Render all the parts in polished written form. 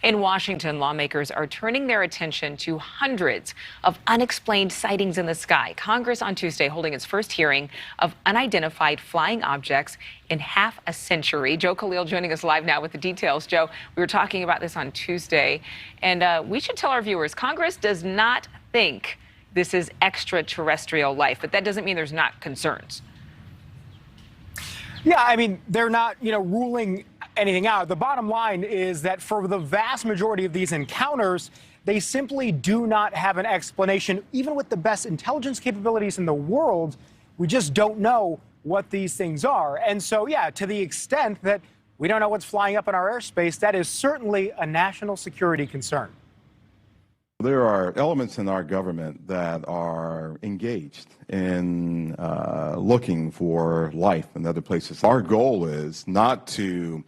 In Washington, lawmakers are turning their attention to hundreds of unexplained sightings in the sky. Congress on Tuesday holding its first hearing of unidentified flying objects in half a century. Joe Khalil joining us live now with the details. Joe, we were talking about this on Tuesday, and we should tell our viewers, Congress does not think this is extraterrestrial life, but that doesn't mean there's not concerns. Yeah, I mean, they're not, ruling anything out. The bottom line is that for the vast majority of these encounters, they simply do not have an explanation. Even with the best intelligence capabilities in the world, we just don't know what these things are. And so, yeah, to the extent that we don't know what's flying up in our airspace, that is certainly a national security concern. There are elements in our government that are engaged in looking for life in other places. Our goal is not to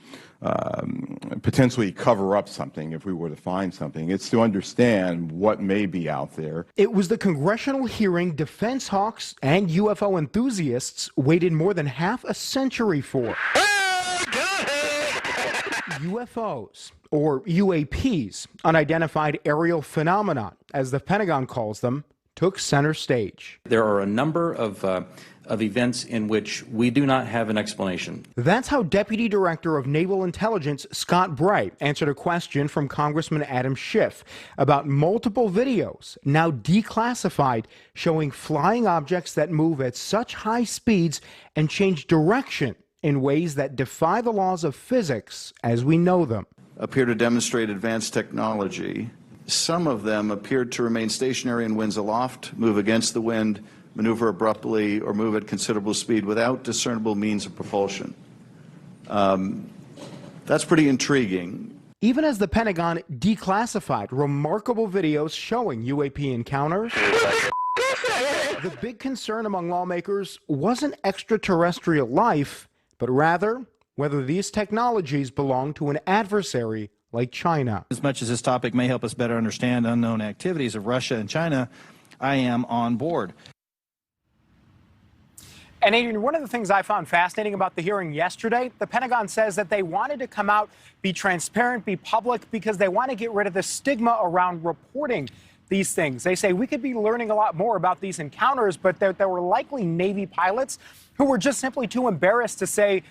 potentially cover up something if we were to find something. It's to understand what may be out there. It was the congressional hearing defense hawks and UFO enthusiasts waited more than half a century for. UFOs, or UAPs, unidentified aerial phenomena, as the Pentagon calls them, took center stage. There are a number of events in which we do not have an explanation. That's how Deputy Director of Naval Intelligence Scott Bright answered a question from Congressman Adam Schiff about multiple videos, now declassified, showing flying objects that move at such high speeds and change direction in ways that defy the laws of physics as we know them. Appear to demonstrate advanced technology. Some of them appeared to remain stationary in winds aloft, move against the wind, maneuver abruptly, or move at considerable speed without discernible means of propulsion. That's pretty intriguing. Even as the Pentagon declassified remarkable videos showing UAP encounters, the big concern among lawmakers wasn't extraterrestrial life, but rather whether these technologies belong to an adversary like China. As much as this topic may help us better understand unknown activities of Russia and China, I am on board. And Adrienne, one of the things I found fascinating about the hearing yesterday, the Pentagon says that they wanted to come out, be transparent, be public, because they want to get rid of the stigma around reporting these things. They say we could be learning a lot more about these encounters, but there were likely Navy pilots who were just simply too embarrassed to say,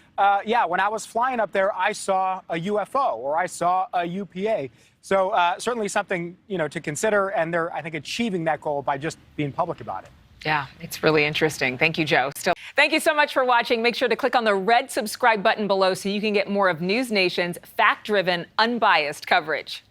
yeah, when I was flying up there, I saw a UFO or I saw a UPA. So certainly something, to consider, and they're, I think, achieving that goal by just being public about it. Yeah, it's really interesting. Thank you, Joe. Thank you so much for watching. Make sure to click on the red subscribe button below so you can get more of NewsNation's fact-driven, unbiased coverage.